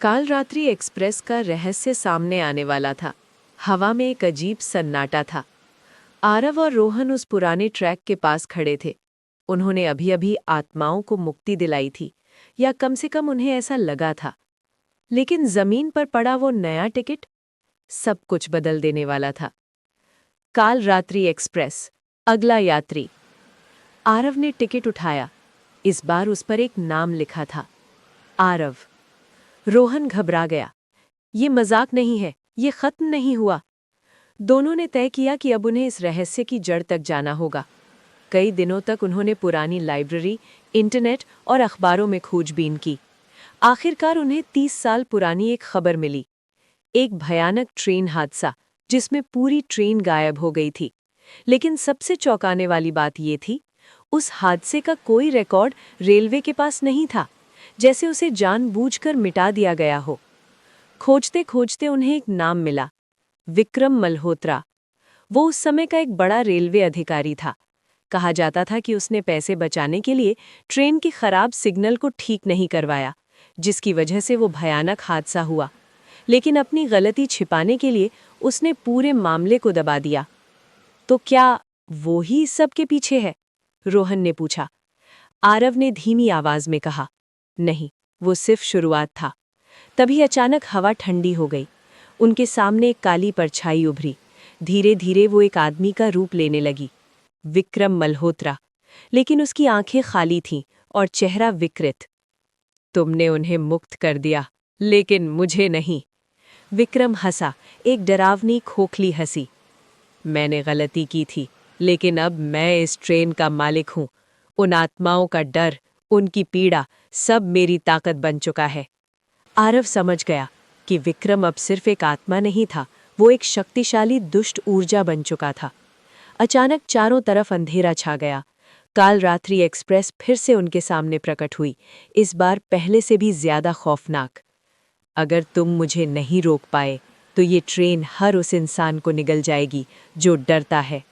काल रात्रि एक्सप्रेस का रहस्य सामने आने वाला था। हवा में एक अजीब सन्नाटा था। आरव और रोहन उस पुराने ट्रैक के पास खड़े थे। उन्होंने अभी-अभी आत्माओं को मुक्ति दिलाई थी, या कम से कम उन्हें ऐसा लगा था। लेकिन जमीन पर पड़ा वो नया टिकट सब कुछ बदल देने वाला था। काल रात्रि एक्सप्रेस, अगला यात्री। आरव ने टिकट उठाया। इस बार उस पर एक नाम लिखा था, आरव। रोहन घबरा गया। ये मजाक नहीं है, ये खत्म नहीं हुआ। दोनों ने तय किया कि अब उन्हें इस रहस्य की जड़ तक जाना होगा। कई दिनों तक उन्होंने पुरानी लाइब्रेरी, इंटरनेट और अखबारों में खोजबीन की। आखिरकार उन्हें 30 साल पुरानी एक खबर मिली। एक भयानक ट्रेन हादसा जिसमें पूरी ट्रेन गायब हो गई थी। लेकिन सबसे चौंकाने वाली बात ये थी, उस हादसे का कोई रिकॉर्ड रेलवे के पास नहीं था, जैसे उसे जानबूझकर मिटा दिया गया हो। खोजते खोजते उन्हें एक नाम मिला, विक्रम मल्होत्रा। वो उस समय का एक बड़ा रेलवे अधिकारी था। कहा जाता था कि उसने पैसे बचाने के लिए ट्रेन की खराब सिग्नल को ठीक नहीं करवाया, जिसकी वजह से वो भयानक हादसा हुआ। लेकिन अपनी गलती छिपाने के लिए उसने पूरे मामले को दबा दिया। तो क्या वो ही इस सब के पीछे है? रोहन ने पूछा। आरव ने धीमी आवाज में कहा, नहीं, वो सिर्फ शुरुआत था। तभी अचानक हवा ठंडी हो गई। उनके सामने एक काली परछाई उभरी। धीरे धीरे वो एक आदमी का रूप लेने लगी, विक्रम मल्होत्रा। लेकिन उसकी आंखें खाली थीं और चेहरा विकृत। तुमने उन्हें मुक्त कर दिया, लेकिन मुझे नहीं। विक्रम हंसा, एक डरावनी खोखली हंसी। मैंने गलती की थी, लेकिन अब मैं इस ट्रेन का मालिक हूं। उन आत्माओं का डर, उनकी पीड़ा, सब मेरी ताकत बन चुका है। आरव समझ गया कि विक्रम अब सिर्फ एक आत्मा नहीं था, वो एक शक्तिशाली दुष्ट ऊर्जा बन चुका था। अचानक चारों तरफ अंधेरा छा गया। काल रात्रि एक्सप्रेस फिर से उनके सामने प्रकट हुई, इस बार पहले से भी ज्यादा खौफनाक। अगर तुम मुझे नहीं रोक पाए, तो ये ट्रेन हर उस इंसान को निगल जाएगी जो डरता है।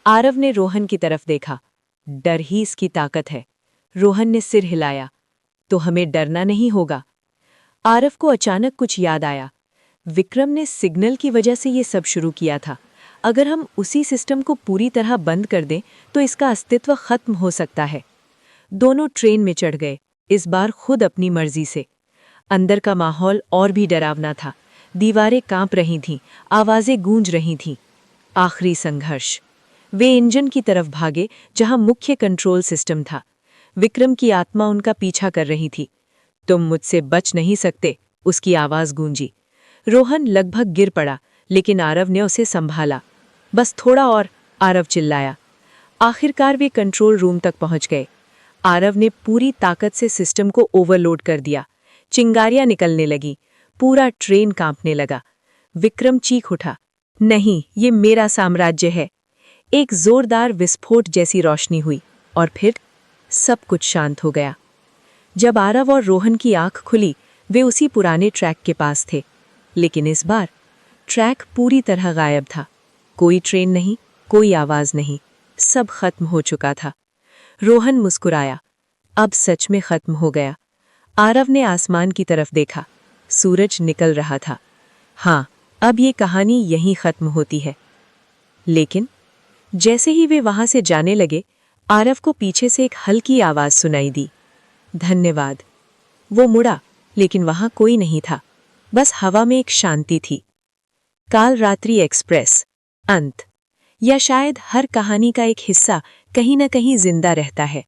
आरव ने रोहन की तरफ देखा। डर ही इसकी ताकत है। रोहन ने सिर हिलाया। तो हमें डरना नहीं होगा। आरव को अचानक कुछ याद आया। विक्रम ने सिग्नल की वजह से ये सब शुरू किया था। अगर हम उसी सिस्टम को पूरी तरह बंद कर दें, तो इसका अस्तित्व खत्म हो सकता है। दोनों ट्रेन में चढ़ गए, इस बार खुद अपनी मर्जी से। अंदर का माहौल और भी डरावना था। दीवारें कांप रही थीं, आवाजें गूंज रही थीं। आखिरी संघर्ष। वे इंजन की तरफ भागे, जहां मुख्य कंट्रोल सिस्टम था। विक्रम की आत्मा उनका पीछा कर रही थी। तुम मुझसे बच नहीं सकते, उसकी आवाज गूंजी। रोहन लगभग गिर पड़ा, लेकिन आरव ने उसे संभाला। बस थोड़ा और, आरव चिल्लाया। आखिरकार वे कंट्रोल रूम तक पहुंच गए। आरव ने पूरी ताकत से सिस्टम को ओवरलोड कर दिया। चिंगारियां निकलने लगी, पूरा ट्रेन कांपने लगा। विक्रम चीख उठा, नहीं, ये मेरा साम्राज्य है। एक जोरदार विस्फोट जैसी रोशनी हुई, और फिर सब कुछ शांत हो गया। जब आरव और रोहन की आंख खुली, वे उसी पुराने ट्रैक के पास थे। लेकिन इस बार ट्रैक पूरी तरह गायब था। कोई ट्रेन नहीं, कोई आवाज नहीं, सब खत्म हो चुका था। रोहन मुस्कुराया, अब सच में खत्म हो गया। आरव ने आसमान की तरफ देखा, सूरज निकल रहा था। हाँ, अब ये कहानी यहीं खत्म होती है। लेकिन जैसे ही वे वहां से जाने लगे, आरव को पीछे से एक हल्की आवाज सुनाई दी, धन्यवाद। वो मुड़ा, लेकिन वहां कोई नहीं था, बस हवा में एक शांति थी। काल रात्रि एक्सप्रेस, अंत। या शायद हर कहानी का एक हिस्सा कहीं न कहीं जिंदा रहता है।